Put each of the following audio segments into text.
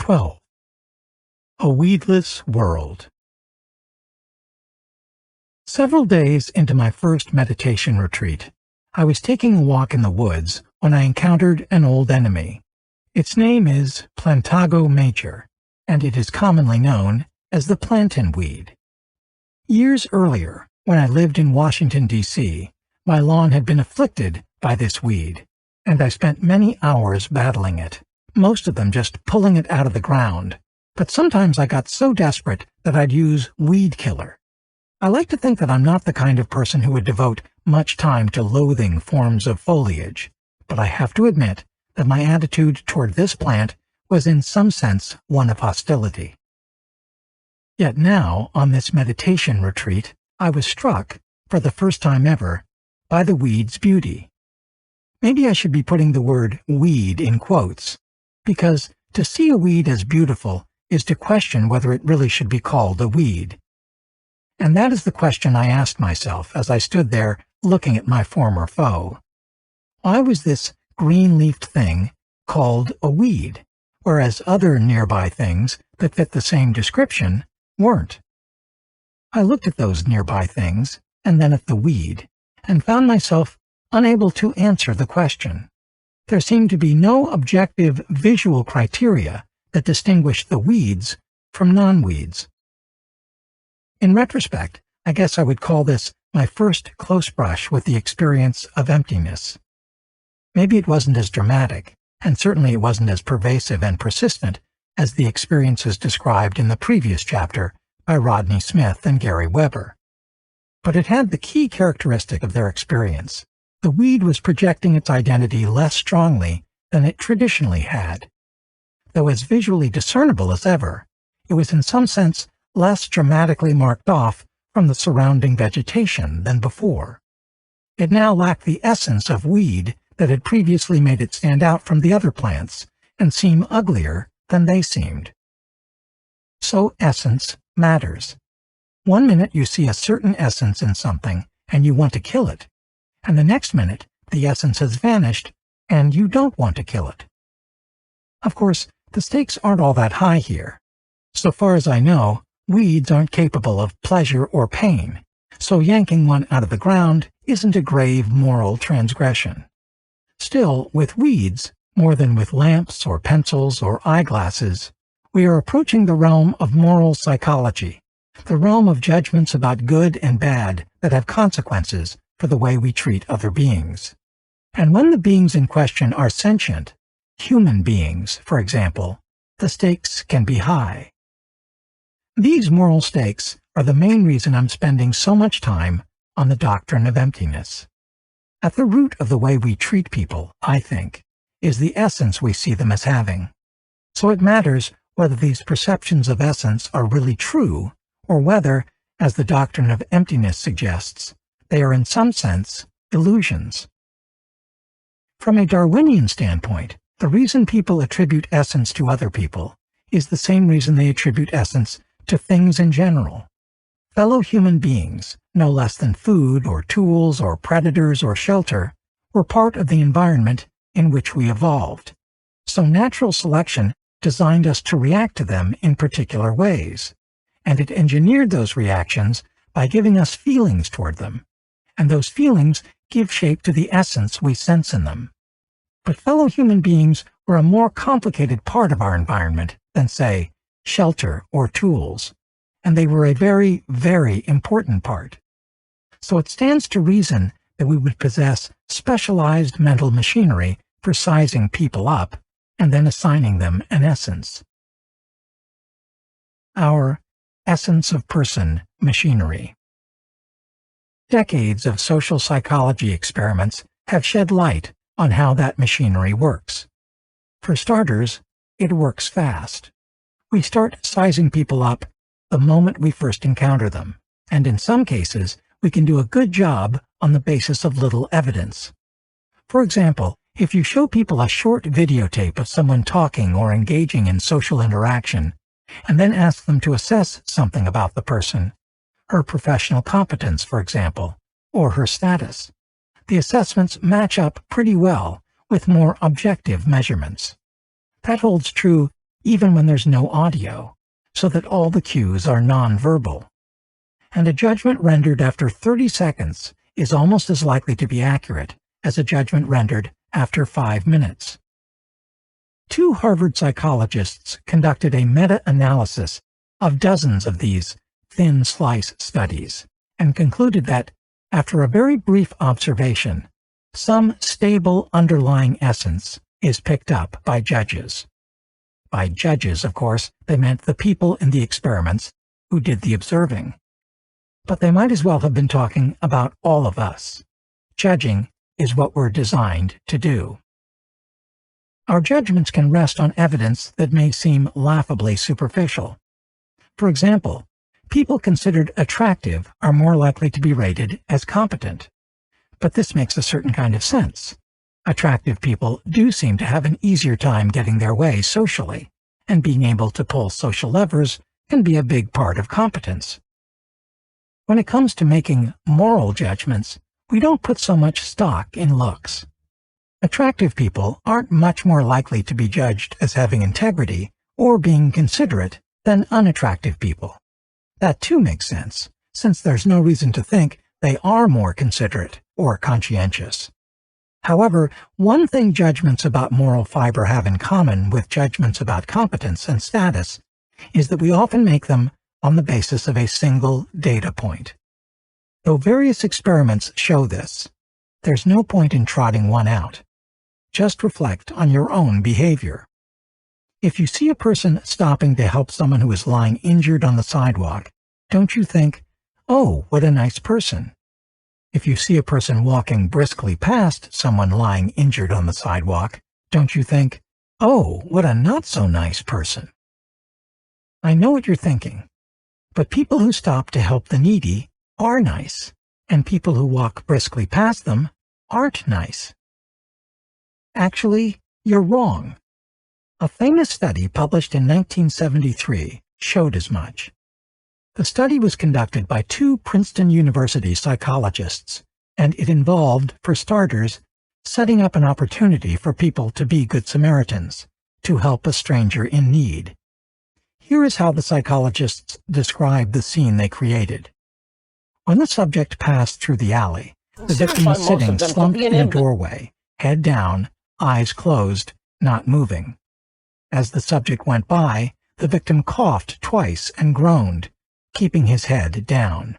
12. A Weedless World. Several days into my first meditation retreat, I was taking a walk in the woods when I encountered an old enemy. Its name is Plantago major, and it is commonly known as the plantain weed. Years earlier, when I lived in Washington, D.C., my lawn had been afflicted by this weed, and I spent many hours battling it, most of them just pulling it out of the ground. But sometimes I got so desperate that I'd use weed killer. I like to think that I'm not the kind of person who would devote much time to loathing forms of foliage, but I have to admit that my attitude toward this plant was in some sense one of hostility. Yet now, on this meditation retreat, I was struck, for the first time ever, by the weed's beauty. Maybe I should be putting the word weed in quotes, because to see a weed as beautiful is to question whether it really should be called a weed. And that is the question I asked myself as I stood there looking at my former foe. Why was this green-leafed thing called a weed, whereas other nearby things that fit the same description weren't? I looked at those nearby things, and then at the weed, and found myself unable to answer the question. There seemed to be no objective visual criteria that distinguished the weeds from non-weeds. In retrospect, I guess I would call this my first close brush with the experience of emptiness. Maybe it wasn't as dramatic, and certainly it wasn't as pervasive and persistent as the experiences described in the previous chapter by Rodney Smith and Gary Weber. But it had the key characteristic of their experience. The weed was projecting its identity less strongly than it traditionally had. Though as visually discernible as ever, it was in some sense less dramatically marked off from the surrounding vegetation than before. It now lacked the essence of weed that had previously made it stand out from the other plants and seem uglier than they seemed. So essence matters. One minute you see a certain essence in something and you want to kill it, and the next minute the essence has vanished and you don't want to kill it. Of course, the stakes aren't all that high here. So far as I know, weeds aren't capable of pleasure or pain, so yanking one out of the ground isn't a grave moral transgression. Still, with weeds, more than with lamps or pencils or eyeglasses, we are approaching the realm of moral psychology, the realm of judgments about good and bad that have consequences for the way we treat other beings. And when the beings in question are sentient, human beings, for example, the stakes can be high. These moral stakes are the main reason I'm spending so much time on the doctrine of emptiness. At the root of the way we treat people, I think, is the essence we see them as having. So it matters whether these perceptions of essence are really true, or whether, as the doctrine of emptiness suggests, they are in some sense illusions. From a Darwinian standpoint, the reason people attribute essence to other people is the same reason they attribute essence to things in general. Fellow human beings, no less than food or tools or predators or shelter, were part of the environment in which we evolved. So natural selection designed us to react to them in particular ways, and it engineered those reactions by giving us feelings toward them, and those feelings give shape to the essence we sense in them. But fellow human beings were a more complicated part of our environment than, say, shelter or tools, and they were a very, very important part. So it stands to reason that we would possess specialized mental machinery for sizing people up and then assigning them an essence. Our essence of person machinery. Decades of social psychology experiments have shed light on how that machinery works. For starters, it works fast. We start sizing people up the moment we first encounter them, and in some cases, we can do a good job on the basis of little evidence. For example, if you show people a short videotape of someone talking or engaging in social interaction, and then ask them to assess something about the person, her professional competence, for example, or her status, the assessments match up pretty well with more objective measurements. That holds true even when there's no audio, so that all the cues are nonverbal. And a judgment rendered after 30 seconds is almost as likely to be accurate as a judgment rendered after 5 minutes. 2 Harvard psychologists conducted a meta-analysis of dozens of these thin slice studies and concluded that, after a very brief observation, some stable underlying essence is picked up by judges. By judges, of course, they meant the people in the experiments who did the observing. But they might as well have been talking about all of us. Judging is what we're designed to do. Our judgments can rest on evidence that may seem laughably superficial. For example, people considered attractive are more likely to be rated as competent. But this makes a certain kind of sense. Attractive people do seem to have an easier time getting their way socially, and being able to pull social levers can be a big part of competence. When it comes to making moral judgments, we don't put so much stock in looks. Attractive people aren't much more likely to be judged as having integrity or being considerate than unattractive people. That too makes sense, since there's no reason to think they are more considerate or conscientious. However, one thing judgments about moral fiber have in common with judgments about competence and status is that we often make them on the basis of a single data point. Though various experiments show this, there's no point in trotting one out. Just reflect on your own behavior. If you see a person stopping to help someone who is lying injured on the sidewalk, don't you think, "Oh, what a nice person"? If you see a person walking briskly past someone lying injured on the sidewalk, don't you think, "Oh, what a not-so-nice person"? I know what you're thinking, but people who stop to help the needy are nice, and people who walk briskly past them aren't nice. Actually, you're wrong. A famous study published in 1973 showed as much. The study was conducted by 2 Princeton University psychologists, and it involved, for starters, setting up an opportunity for people to be Good Samaritans, to help a stranger in need. Here is how the psychologists described the scene they created. When the subject passed through the alley, the victim was sitting slumped in a doorway, head down, eyes closed, not moving. As the subject went by, the victim coughed twice and groaned, keeping his head down.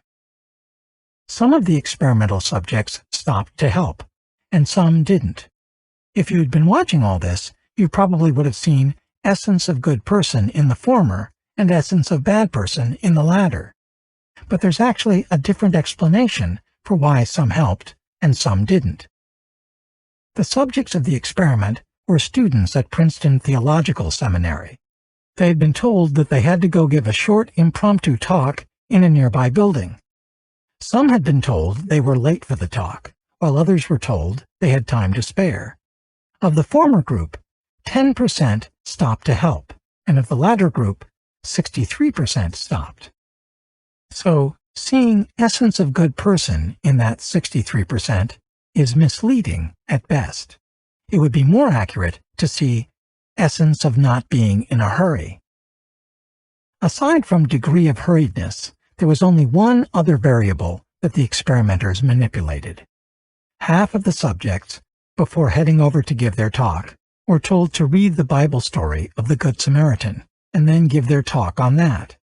Some of the experimental subjects stopped to help, and some didn't. If you'd been watching all this, you probably would have seen essence of good person in the former and essence of bad person in the latter. But there's actually a different explanation for why some helped and some didn't. The subjects of the experiment were students at Princeton Theological Seminary. They had been told that they had to go give a short impromptu talk in a nearby building. Some had been told they were late for the talk, while others were told they had time to spare. Of the former group, 10% stopped to help, and of the latter group, 63% stopped. So, seeing essence of good person in that 63% is misleading at best. It would be more accurate to see essence of not being in a hurry. Aside from degree of hurriedness, there was only one other variable that the experimenters manipulated. Half of the subjects, before heading over to give their talk, were told to read the Bible story of the Good Samaritan and then give their talk on that.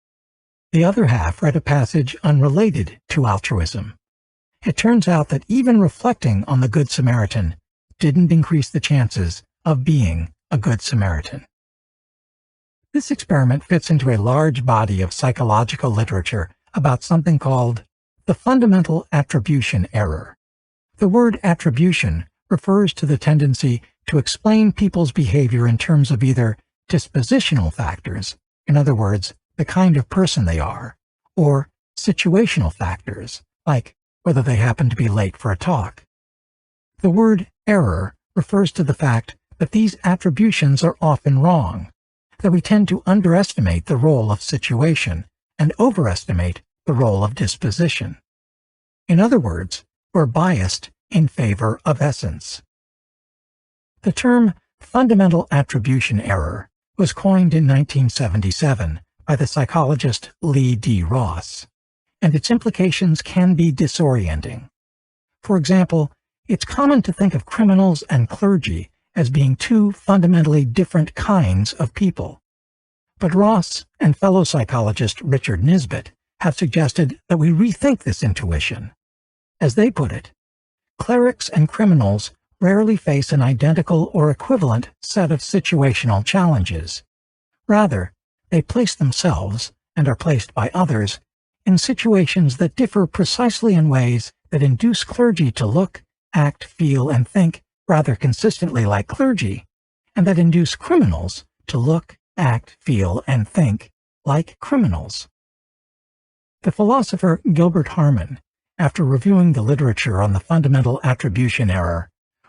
The other half read a passage unrelated to altruism. It turns out that even reflecting on the Good Samaritan didn't increase the chances of being a Good Samaritan. This experiment fits into a large body of psychological literature about something called the fundamental attribution error. The word attribution refers to the tendency to explain people's behavior in terms of either dispositional factors, in other words, the kind of person they are, or situational factors, like whether they happen to be late for a talk. The word error refers to the fact that these attributions are often wrong, that we tend to underestimate the role of situation and overestimate the role of disposition. In other words, we're biased in favor of essence. The term fundamental attribution error was coined in 1977 by the psychologist Lee D. Ross, and its implications can be disorienting. For example, it's common to think of criminals and clergy as being two fundamentally different kinds of people. But Ross and fellow psychologist Richard Nisbett have suggested that we rethink this intuition. As they put it, clerics and criminals rarely face an identical or equivalent set of situational challenges. Rather, they place themselves, and are placed by others, in situations that differ precisely in ways that induce clergy to look, act, feel, and think rather consistently like clergy, and that induce criminals to look, act, feel, and think like criminals. The philosopher Gilbert Harman, after reviewing the literature on the fundamental attribution error,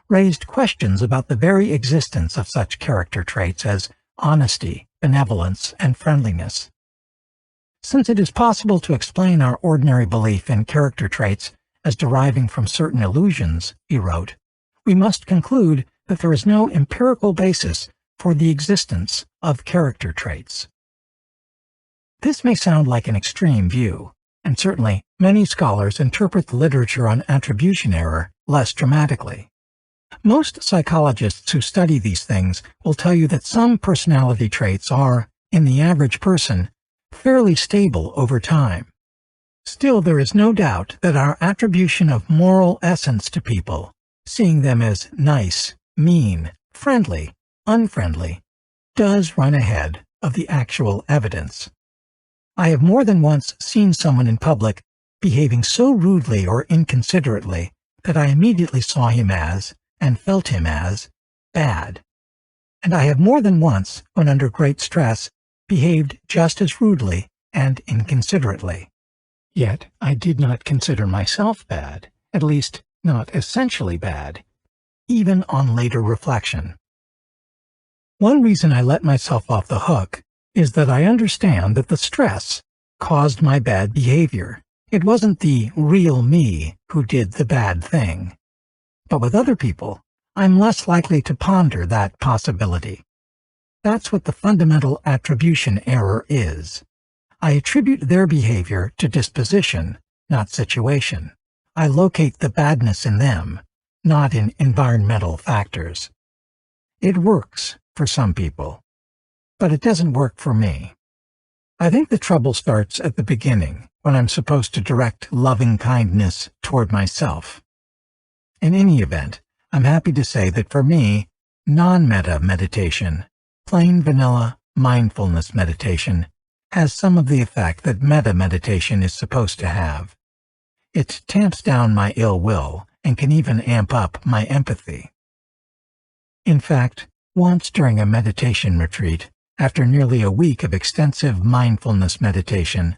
raised questions about the very existence of such character traits as honesty, benevolence, and friendliness. Since it is possible to explain our ordinary belief in character traits as deriving from certain illusions, he wrote, we must conclude that there is no empirical basis for the existence of character traits. This may sound like an extreme view, and certainly many scholars interpret the literature on attribution error less dramatically. Most psychologists who study these things will tell you that some personality traits are, in the average person, fairly stable over time. Still, there is no doubt that our attribution of moral essence to people, seeing them as nice, mean, friendly, unfriendly, does run ahead of the actual evidence. I have more than once seen someone in public behaving so rudely or inconsiderately that I immediately saw him as, and felt him as, bad. And I have more than once, when under great stress, behaved just as rudely and inconsiderately. Yet I did not consider myself bad, at least not essentially bad, even on later reflection. One reason I let myself off the hook is that I understand that the stress caused my bad behavior. It wasn't the real me who did the bad thing. But with other people, I'm less likely to ponder that possibility. That's what the fundamental attribution error is. I attribute their behavior to disposition, not situation. I locate the badness in them, not in environmental factors. It works for some people, but it doesn't work for me. I think the trouble starts at the beginning, when I'm supposed to direct loving kindness toward myself. In any event, I'm happy to say that for me, non-meta meditation, plain vanilla mindfulness meditation, has some of the effect that meta meditation is supposed to have. It tamps down my ill will and can even amp up my empathy. In fact, once during a meditation retreat, after nearly a week of extensive mindfulness meditation,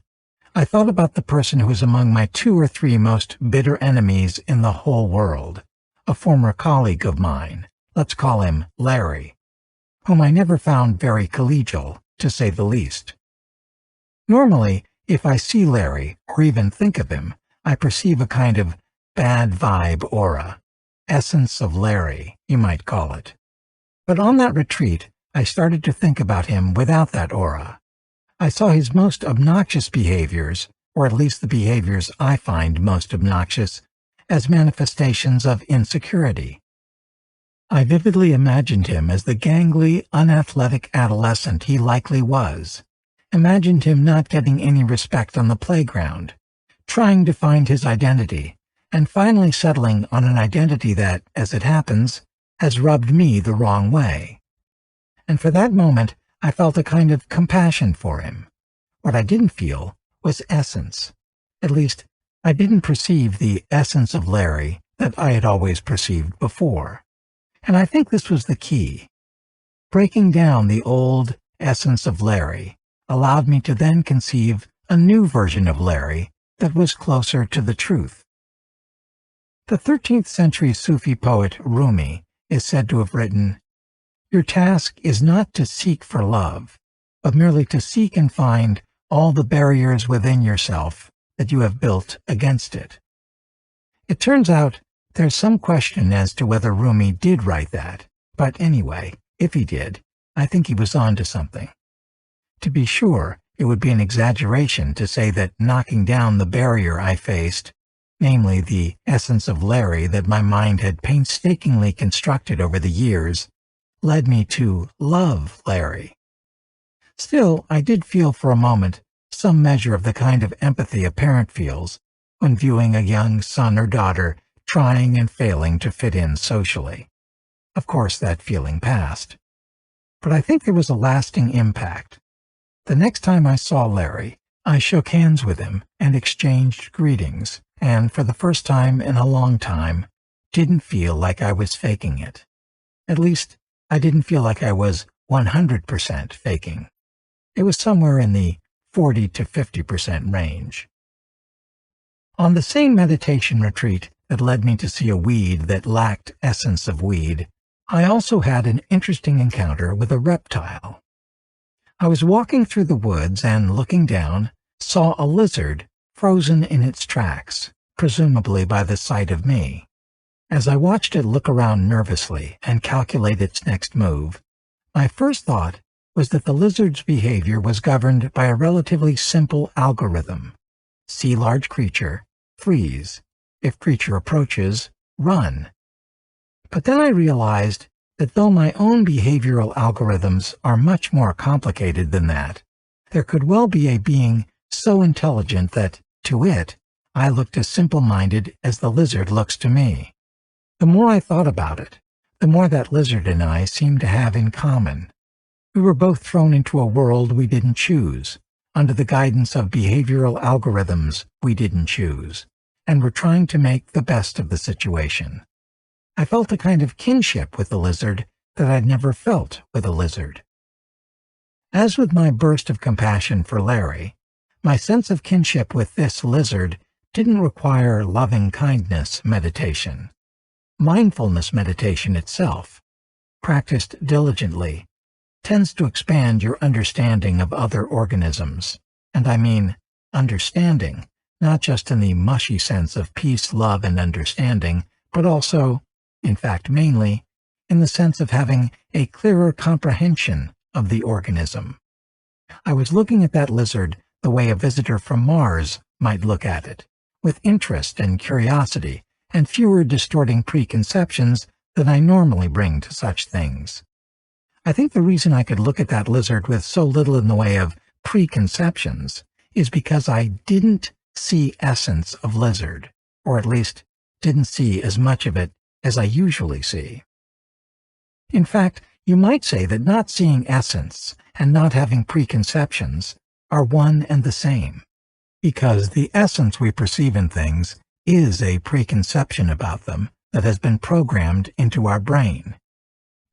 I thought about the person who was among my 2 or 3 most bitter enemies in the whole world, a former colleague of mine, let's call him Larry, whom I never found very collegial, to say the least. Normally, if I see Larry, or even think of him, I perceive a kind of bad vibe aura, essence of Larry, you might call it. But on that retreat, I started to think about him without that aura. I saw his most obnoxious behaviors, or at least the behaviors I find most obnoxious, as manifestations of insecurity. I vividly imagined him as the gangly, unathletic adolescent he likely was, imagined him not getting any respect on the playground, trying to find his identity, and finally settling on an identity that, as it happens, has rubbed me the wrong way. And for that moment, I felt a kind of compassion for him. What I didn't feel was essence. At least, I didn't perceive the essence of Larry that I had always perceived before. And I think this was the key. Breaking down the old essence of Larry allowed me to then conceive a new version of Larry that was closer to the truth. The 13th century Sufi poet Rumi is said to have written, "Your task is not to seek for love, but merely to seek and find all the barriers within yourself that you have built against it." It turns out there's some question as to whether Rumi did write that, but anyway, if he did, I think he was onto something. To be sure, it would be an exaggeration to say that knocking down the barrier I faced, namely the essence of Larry that my mind had painstakingly constructed over the years, led me to love Larry. Still, I did feel for a moment some measure of the kind of empathy a parent feels when viewing a young son or daughter trying and failing to fit in socially. Of course, that feeling passed. But I think there was a lasting impact. The next time I saw Larry, I shook hands with him and exchanged greetings, and for the first time in a long time, didn't feel like I was faking it. At least, I didn't feel like I was 100% faking. It was somewhere in the 40 to 50% range. On the same meditation retreat that led me to see a weed that lacked essence of weed, I also had an interesting encounter with a reptile. I was walking through the woods and, looking down, saw a lizard frozen in its tracks, presumably by the sight of me. As I watched it look around nervously and calculate its next move, my first thought was that the lizard's behavior was governed by a relatively simple algorithm. See large creature, freeze. If creature approaches, run. But then I realized that though my own behavioral algorithms are much more complicated than that, there could well be a being so intelligent that, to it, I looked as simple-minded as the lizard looks to me. The more I thought about it, the more that lizard and I seemed to have in common. We were both thrown into a world we didn't choose, under the guidance of behavioral algorithms we didn't choose, and were trying to make the best of the situation. I felt a kind of kinship with the lizard that I'd never felt with a lizard. As with my burst of compassion for Larry, my sense of kinship with this lizard didn't require loving-kindness meditation. Mindfulness meditation itself, practiced diligently, tends to expand your understanding of other organisms, and I mean understanding, not just in the mushy sense of peace, love, and understanding, but also, in fact mainly, in the sense of having a clearer comprehension of the organism. I was looking at that lizard the way a visitor from Mars might look at it, with interest and curiosity, and fewer distorting preconceptions than I normally bring to such things. I think the reason I could look at that lizard with so little in the way of preconceptions is because I didn't see essence of lizard, or at least didn't see as much of it as I usually see. In fact, you might say that not seeing essence and not having preconceptions are one and the same, because the essence we perceive in things is a preconception about them that has been programmed into our brain.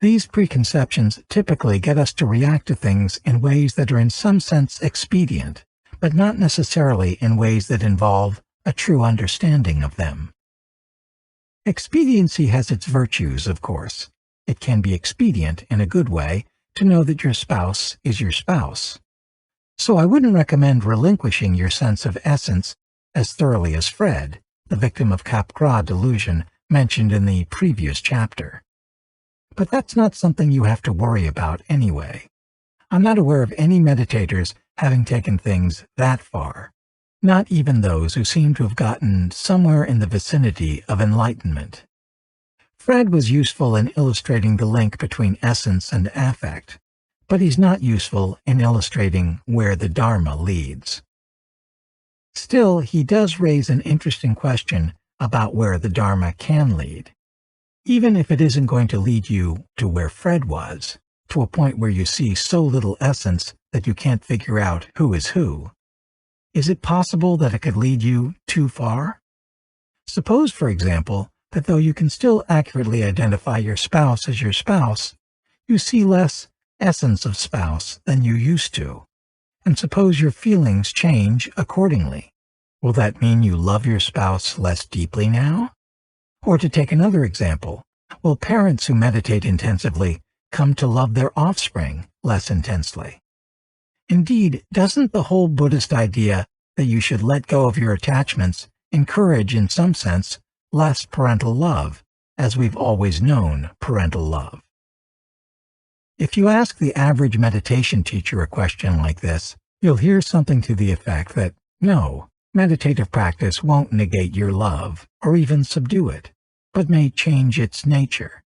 These preconceptions typically get us to react to things in ways that are in some sense expedient, but not necessarily in ways that involve a true understanding of them. Expediency has its virtues, of course. It can be expedient, in a good way, to know that your spouse is your spouse. So I wouldn't recommend relinquishing your sense of essence as thoroughly as Fred, the victim of Capgras delusion mentioned in the previous chapter. But that's not something you have to worry about anyway. I'm not aware of any meditators having taken things that far, not even those who seem to have gotten somewhere in the vicinity of enlightenment. Fred was useful in illustrating the link between essence and affect, but he's not useful in illustrating where the Dharma leads. Still, he does raise an interesting question about where the Dharma can lead. Even if it isn't going to lead you to where Fred was, to a point where you see so little essence that you can't figure out who is who, is it possible that it could lead you too far? Suppose, for example, that though you can still accurately identify your spouse as your spouse, you see less essence of spouse than you used to, and suppose your feelings change accordingly. Will that mean you love your spouse less deeply now? Or to take another example, will parents who meditate intensively come to love their offspring less intensely? Indeed, doesn't the whole Buddhist idea that you should let go of your attachments encourage, in some sense, less parental love, as we've always known parental love? If you ask the average meditation teacher a question like this, you'll hear something to the effect that, no, meditative practice won't negate your love or even subdue it, but may change its nature.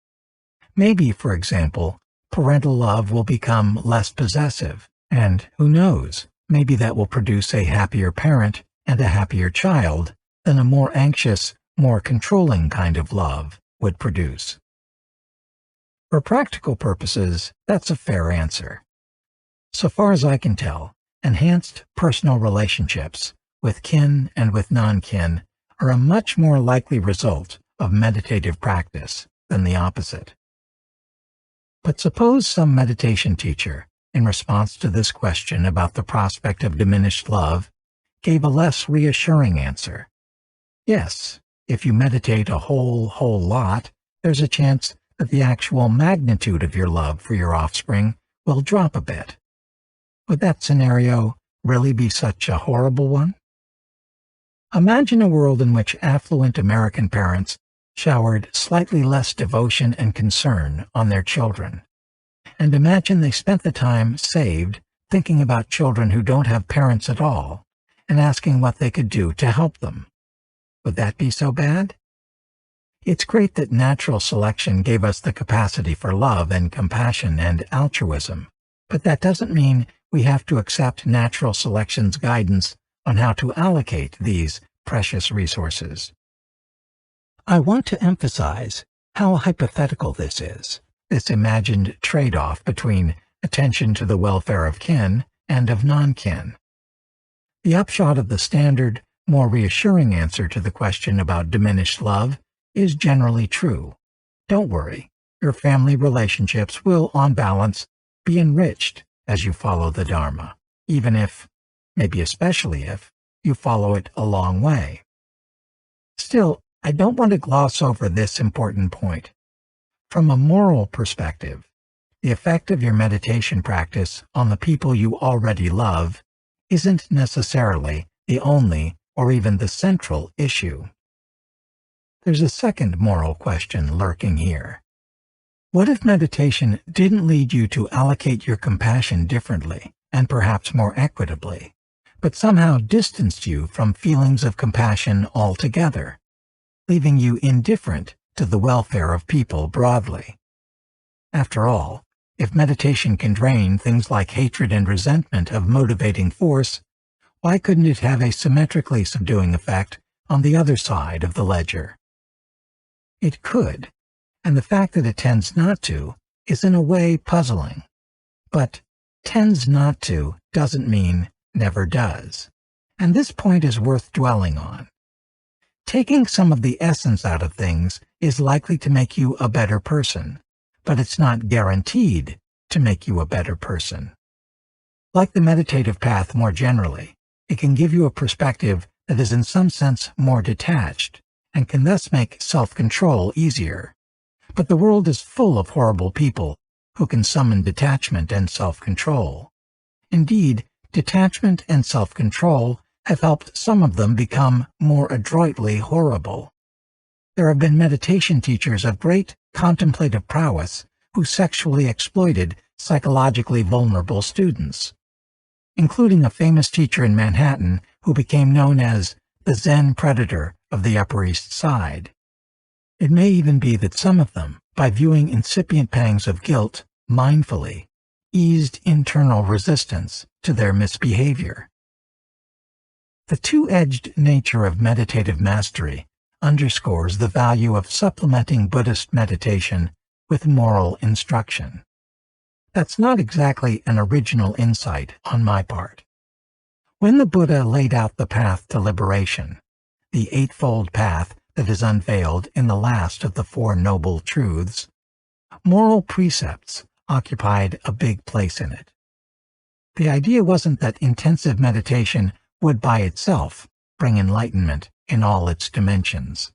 Maybe, for example, parental love will become less possessive, and who knows, maybe that will produce a happier parent and a happier child than a more anxious, more controlling kind of love would produce. For practical purposes, that's a fair answer. So far as I can tell, enhanced personal relationships with kin and with non-kin are a much more likely result of meditative practice than the opposite. But suppose some meditation teacher, in response to this question about the prospect of diminished love, gave a less reassuring answer. Yes, if you meditate a whole lot, there's a chance that the actual magnitude of your love for your offspring will drop a bit. Would that scenario really be such a horrible one? Imagine a world in which affluent American parents showered slightly less devotion and concern on their children. And imagine they spent the time saved thinking about children who don't have parents at all and asking what they could do to help them. Would that be so bad? It's great that natural selection gave us the capacity for love and compassion and altruism, but that doesn't mean we have to accept natural selection's guidance on how to allocate these precious resources. I want to emphasize how hypothetical this is, this imagined trade-off between attention to the welfare of kin and of non-kin. The upshot of the standard, more reassuring answer to the question about diminished love is generally true. Don't worry, your family relationships will, on balance, be enriched as you follow the Dharma, even if, maybe especially if, you follow it a long way. Still, I don't want to gloss over this important point. From a moral perspective, the effect of your meditation practice on the people you already love isn't necessarily the only or even the central issue. There's a second moral question lurking here. What if meditation didn't lead you to allocate your compassion differently and perhaps more equitably, but somehow distanced you from feelings of compassion altogether, leaving you indifferent to the welfare of people broadly? After all, if meditation can drain things like hatred and resentment of motivating force, why couldn't it have a symmetrically subduing effect on the other side of the ledger? It could, and the fact that it tends not to is in a way puzzling. But tends not to doesn't mean never does, and this point is worth dwelling on. Taking some of the essence out of things is likely to make you a better person, but it's not guaranteed to make you a better person. Like the meditative path more generally, it can give you a perspective that is in some sense more detached, and can thus make self-control easier. But the world is full of horrible people who can summon detachment and self-control. Indeed, detachment and self-control have helped some of them become more adroitly horrible. There have been meditation teachers of great contemplative prowess who sexually exploited psychologically vulnerable students, including a famous teacher in Manhattan who became known as the Zen predator of the Upper East Side. It may even be that some of them, by viewing incipient pangs of guilt mindfully, eased internal resistance to their misbehavior. The two-edged nature of meditative mastery underscores the value of supplementing Buddhist meditation with moral instruction. That's not exactly an original insight on my part. When the Buddha laid out the path to liberation, the eightfold path that is unveiled in the last of the Four Noble Truths, moral precepts occupied a big place in it. The idea wasn't that intensive meditation would by itself bring enlightenment in all its dimensions.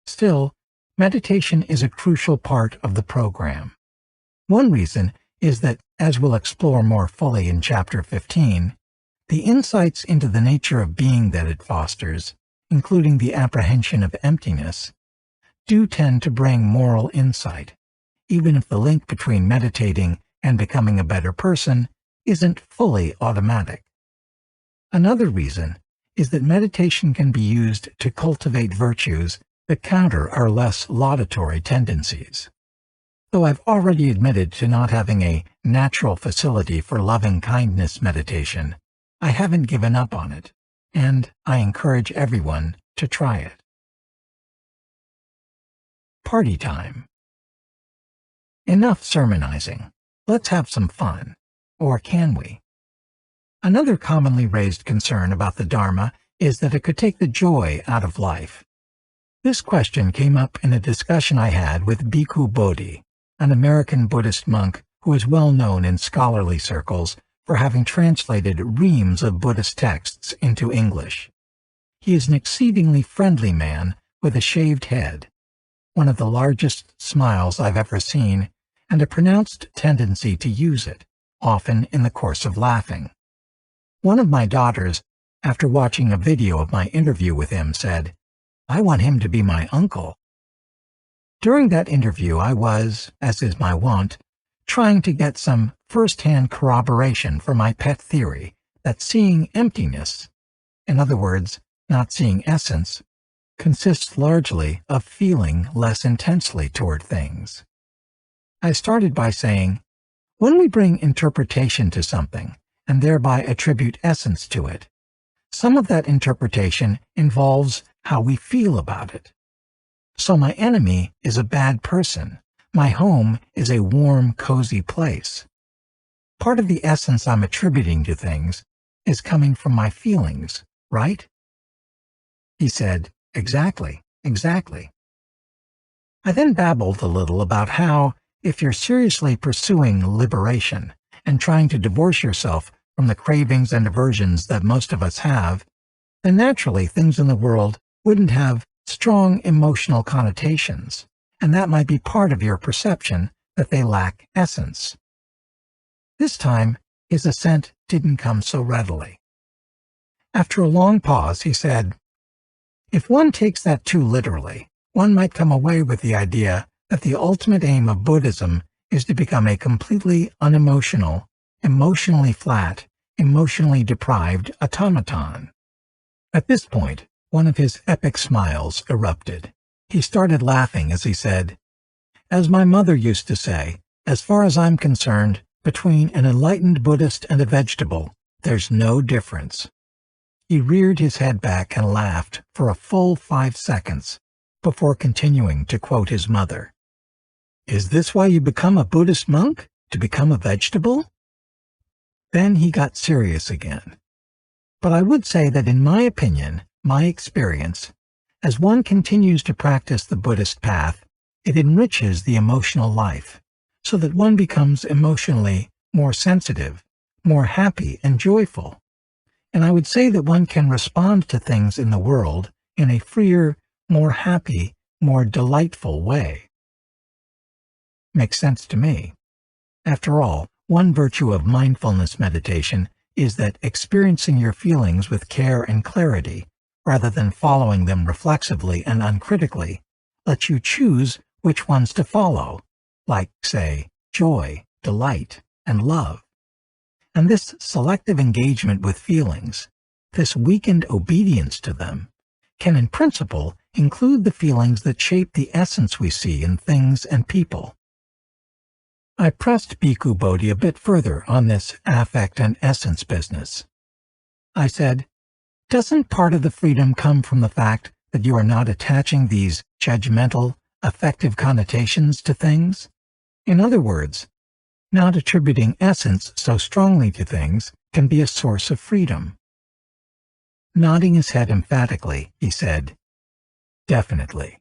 Still, meditation is a crucial part of the program. One reason is that, as we'll explore more fully in Chapter 15, the insights into the nature of being that it fosters, including the apprehension of emptiness, do tend to bring moral insight, even if the link between meditating and becoming a better person isn't fully automatic. Another reason is that meditation can be used to cultivate virtues that counter our less laudatory tendencies. Though I've already admitted to not having a natural facility for loving-kindness meditation, I haven't given up on it, and I encourage everyone to try it. Party time. Enough sermonizing. Let's have some fun. Or can we? Another commonly raised concern about the Dharma is that it could take the joy out of life. This question came up in a discussion I had with Bhikkhu Bodhi, an American Buddhist monk who is well known in scholarly circles for having translated reams of Buddhist texts into English. He is an exceedingly friendly man with a shaved head, one of the largest smiles I've ever seen, and a pronounced tendency to use it, often in the course of laughing. One of my daughters, after watching a video of my interview with him, said, "I want him to be my uncle." During that interview, I was, as is my wont, trying to get some first-hand corroboration for my pet theory that seeing emptiness, in other words, not seeing essence, consists largely of feeling less intensely toward things. I started by saying, when we bring interpretation to something, and thereby attribute essence to it, some of that interpretation involves how we feel about it. So my enemy is a bad person. My home is a warm, cozy place. Part of the essence I'm attributing to things is coming from my feelings, right? He said, exactly. I then babbled a little about how, if you're seriously pursuing liberation and trying to divorce yourself from the cravings and aversions that most of us have, then naturally things in the world wouldn't have strong emotional connotations, and that might be part of your perception that they lack essence. This time, his assent didn't come so readily. After a long pause, he said, "If one takes that too literally, one might come away with the idea that the ultimate aim of Buddhism is to become a completely unemotional, emotionally flat, emotionally deprived automaton." At this point, one of his epic smiles erupted. He started laughing as he said, "As my mother used to say, as far as I'm concerned, between an enlightened Buddhist and a vegetable, there's no difference." He reared his head back and laughed for a full 5 seconds before continuing to quote his mother. "Is this why you become a Buddhist monk? To become a vegetable?" Then he got serious again. But I would say that in my opinion, my experience, as one continues to practice the Buddhist path, it enriches the emotional life, so that one becomes emotionally more sensitive, more happy and joyful. And I would say that one can respond to things in the world in a freer, more happy, more delightful way. Makes sense to me. After all, one virtue of mindfulness meditation is that experiencing your feelings with care and clarity, rather than following them reflexively and uncritically, lets you choose which ones to follow, like, say, joy, delight, and love. And this selective engagement with feelings, this weakened obedience to them, can in principle include the feelings that shape the essence we see in things and people. I pressed Bhikkhu Bodhi a bit further on this affect and essence business. I said, doesn't part of the freedom come from the fact that you are not attaching these judgmental, affective connotations to things? In other words, not attributing essence so strongly to things can be a source of freedom. Nodding his head emphatically, he said, "Definitely."